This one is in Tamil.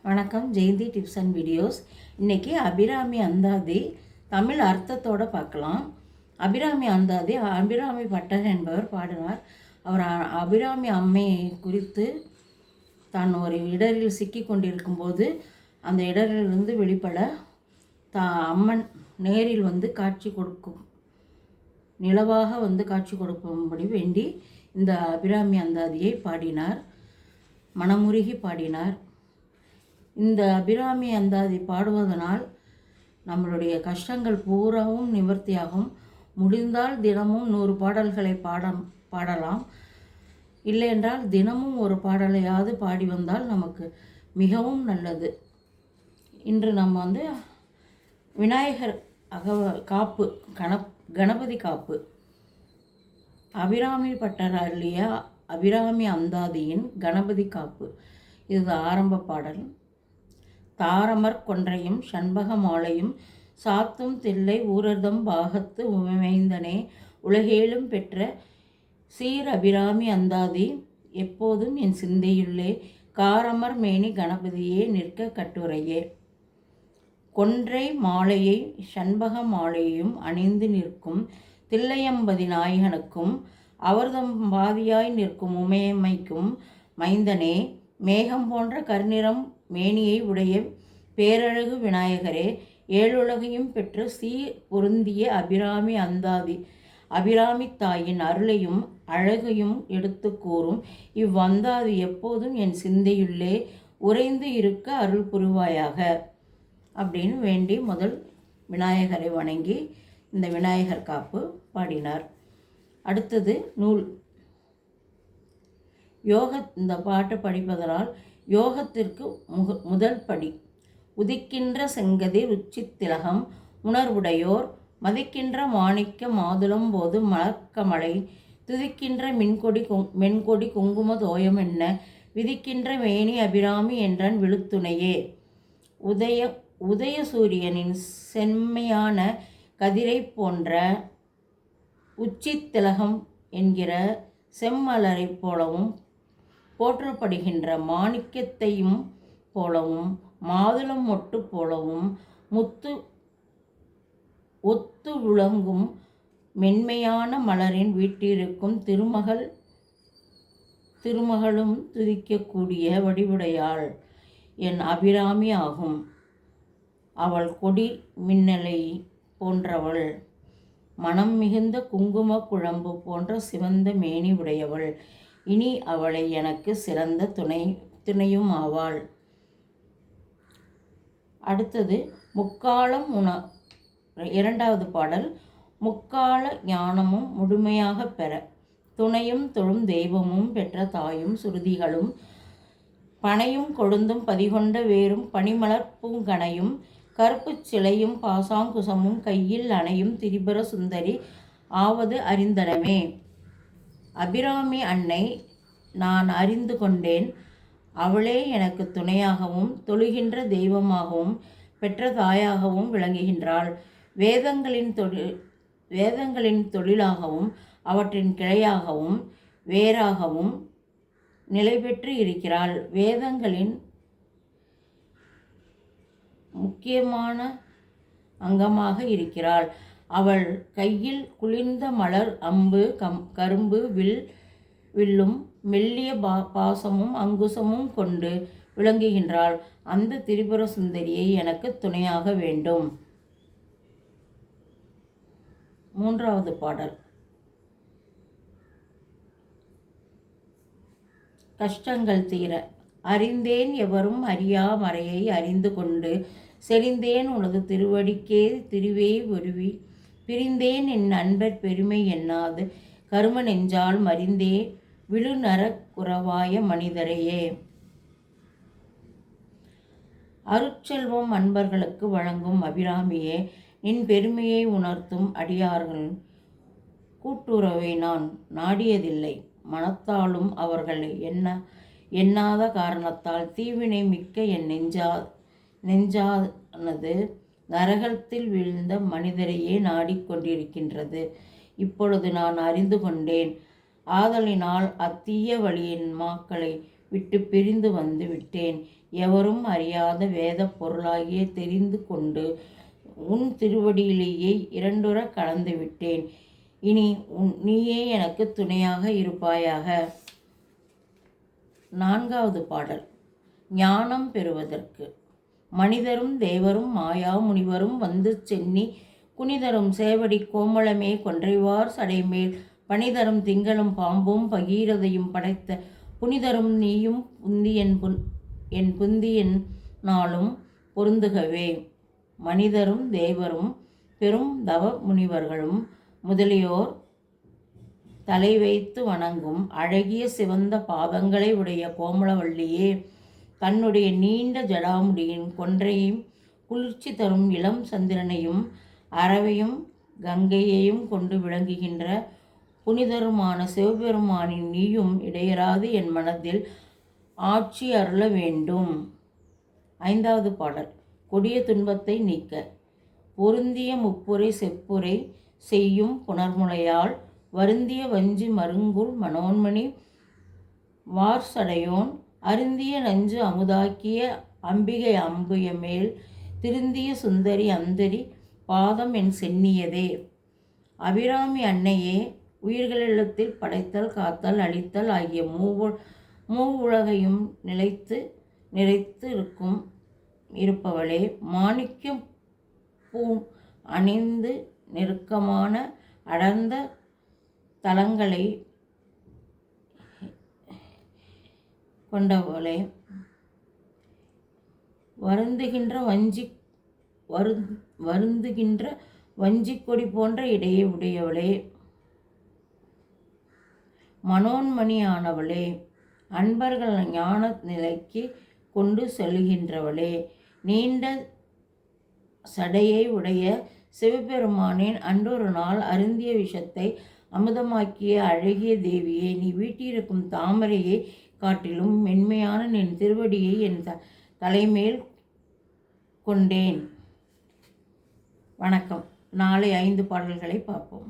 வணக்கம். Jayanthi tips and videos. இன்றைக்கி அபிராமி அந்தாதி தமிழ் அர்த்தத்தோடு பார்க்கலாம். அபிராமி அந்தாதி அபிராமி பட்டர் என்பவர் பாடினார். அவர் அபிராமி அம்மையை குறித்து தான் ஒரு இடரில் சிக்கி கொண்டிருக்கும்போது அந்த இடரிலிருந்து வெளிப்பட அம்மன் நேரில் காட்சி கொடுக்கும், நிலவாக காட்சி கொடுக்கும்படி வேண்டி இந்த அபிராமி அந்தாதியை பாடினார். மனமுருகி பாடினார். இந்த அபிராமி அந்தாதி பாடுவதனால் நம்மளுடைய கஷ்டங்கள் பூராவும் நிவர்த்தியாகும். முடிந்தால் தினமும் 100 பாடல்களை பாடலாம். இல்லை என்றால் தினமும் ஒரு பாடலையாவது பாடி வந்தால் நமக்கு மிகவும் நல்லது. இன்று நம்ம விநாயகர் காப்பு, கணபதி காப்பு, அபிராமி பட்டர் அருளிய அபிராமி அந்தாதியின் கணபதி காப்பு. இது ஆரம்ப பாடல். தாரமர் கொன்றையும் சண்பக மாலையும் சாத்தும் தில்லை ஊரர்தம் பாகத்து உமைந்தனே உலகேலும் பெற்ற சீர் அபிராமி அந்தாதி எப்போதும் என் சிந்தையுள்ளே காரமர் மேனி கணபதியே நிற்க கட்டுரையே. கொன்றை மாலையை சண்பக மாலையையும் அணிந்து நிற்கும் தில்லையம்பதி நாயகனுக்கும் அவர்தம் பாதியாய் நிற்கும் உமையம்மைக்கும் மைந்தனே, மேகம் போன்ற கருநிறம் மேனியை உடைய பேரழகு விநாயகரே, ஏழுலகையும் பெற்று சீர் பொருந்திய அபிராமி அந்தாதி அபிராமி தாயின் அருளையும் அழகையும் எடுத்து கூறும் இவ்வந்தாதி எப்போதும் என் சிந்தையுள்ளே உறைந்து இருக்க அருள் புரிவாயாக அப்படின்னு வேண்டி முதல் விநாயகரை வணங்கி இந்த விநாயகர் காப்பு பாடினார். அடுத்தது நூல். இந்த பாட்டு படிப்பதனால் யோகத்திற்கு முதல் படி. உதிக்கின்ற செங்கதிர் உச்சித்திலகம் உணர்வுடையோர் மதிக்கின்ற மாணிக்க மாதுளம் போது மலர்க்கமலை துதிக்கின்ற மென்கொடி குங்கும தோயம் என்ன விதிக்கின்ற மேனி அபிராமி என்றன் விழுத்துணையே. உதய சூரியனின் செம்மையான கதிரை போன்ற உச்சித்திலகம் என்கிற செம்மலரை போலவும் போற்றப்படுகின்ற மாணிக்கத்தையும் போலவும் மாதுளம் மொட்டு போலவும் ஒத்து விளங்கும் மென்மையான மலரின் வீட்டிற்கும் திருமகளும் துதிக்கக்கூடிய வடிவுடையாள் என் அபிராமி ஆகும். அவள் கொடி மின்னலை போன்றவள், மனம் மிகுந்த குங்கும குழம்பு போன்ற சிவந்த மேனி உடையவள். இனி அவளை எனக்கு சிறந்த துணையும் ஆவாள். அடுத்தது முக்காலம் இரண்டாவது பாடல். முக்கால ஞானமும் முழுமையாக பெற துணையும் தொழும் தெய்வமும் பெற்ற தாயும் சுருதிகளும் பனையும் கொழுந்தும் பதிகொண்ட வேரும் பனிமலர் பூங்கனையும் கருப்பு சிலையும் பாசாங்குசமும் கையில் அணையும் திரிபுர சுந்தரி ஆவது அறிந்தனமே. அபிராமி அன்னை நான் அறிந்து கொண்டேன். அவளே எனக்கு துணையாகவும் தொழுகின்ற தெய்வமாகவும் பெற்ற தாயாகவும் விளங்குகின்றாள். வேதங்களின் தொழிலாகவும் அவற்றின் கிளையாகவும் வேறாகவும் நிலை பெற்று இருக்கிறாள். வேதங்களின் முக்கியமான அங்கமாக இருக்கிறாள். அவள் கையில் குளிர்ந்த மலர் அம்பு கரும்பு வில்லும் மெல்லிய பாசமும் அங்குசமும் கொண்டு விளங்குகின்றாள். அந்த திரிபுர சுந்தரியை எனக்கு துணையாக வேண்டும். மூன்றாவது பாடல். கஷ்டங்கள் தீர அறிந்தேன் எவரும் அறியா மறையை அறிந்து கொண்டு செறிந்தேன் உனது திருவடிக்கே திருவே ஒருவி பிரிந்தேன் என் அன்பர் பெருமை எண்ணாது கரும நெஞ்சால் மறிந்தே விழுநர குறவாய மனிதரையே. அருட்செல்வம் அன்பர்களுக்கு வழங்கும் அபிராமியே, நின் பெருமையை உணர்த்தும் அடியார்கள் கூட்டுறவை நான் நாடியதில்லை. மனத்தாலும் அவர்கள் எண்ணாத காரணத்தால் தீவினை மிக்க என் நெஞ்சானது நரகத்தில் வீழ்ந்த மனிதரையே நாடிக்கொண்டிருக்கின்றது. இப்பொழுது நான் அறிந்து கொண்டேன். ஆதலினால் அத்தீய வழியின் மாக்களை விட்டு பிரிந்து வந்து விட்டேன். எவரும் அறியாத வேத பொருளாகிய தெரிந்து கொண்டு உன் திருவடியிலேயே இரண்டுற கலந்து விட்டேன். இனி நீயே எனக்கு துணையாக இருப்பாயாக. 4வது பாடல். ஞானம் பெறுவதற்கு. மனிதரும் தேவரும் மாயா முனிவரும் வந்து சென்னி குனிதரும் சேவடி கோமளமே கொன்றைவார் சடைமேல் பனிதரும் திங்களும் பாம்பும் பகீரதையும் படைத்த புனிதரும் நீயும் என் புந்தியன் நாளும் பொருந்துகவே. மனிதரும் தேவரும் பெரும் தவ முனிவர்களும் முதலியோர் தலை வைத்து வணங்கும் அழகிய சிவந்த பாதங்களை உடைய கோமளவல்லியே, தன்னுடைய நீண்ட ஜடாமுடியின் கொன்றையும் குளிர்ச்சி தரும் இளம் சந்திரனையும் அரவையும் கங்கையையும் கொண்டு விளங்குகின்ற புனிதருமான சிவபெருமானின் நீயும் இடையராது என் மனத்தில் ஆட்சி அருள வேண்டும். 5வது பாடல். கொடிய துன்பத்தை நீக்க. பொருந்திய முப்புரை செப்புரை செய்யும் புனர்முலையால் வருந்திய வஞ்சி மருங்குல் மனோன்மணி வார்சடையோன் அருந்திய நஞ்சு அமுதாக்கிய அம்பிகை அம்புய மேல் திருந்திய சுந்தரி அந்தரி பாதம் என் சென்னியதே. அபிராமி அன்னையே, உயிர்களிடத்தில் படைத்தல் காத்தல் அழித்தல் ஆகிய மூவுலகையும் நிறைத்து இருப்பவளே, மாணிக்கம் பூ அணிந்து நெருக்கமான அடர்ந்த தலங்களை கொண்டவளே, வருந்துகின்ற வஞ்சிக்கொடி போன்ற இடையே உடையவளே, மனோன்மணியானவளே, அன்பர்கள் ஞான நிலைக்கு கொண்டு செல்கின்றவளே, நீண்ட சடையை உடைய சிவபெருமானின் அன்றொரு நாள் அருந்திய விஷத்தை அமுதமாக்கிய அழகிய தேவியே, நீ வீட்டிருக்கும் தாமரையை காட்டிலும் மென்மையான நின் திருவடியை என் தலைமேல் கொண்டேன். வணக்கம். நாளை 5 பாடல்களை பார்ப்போம்.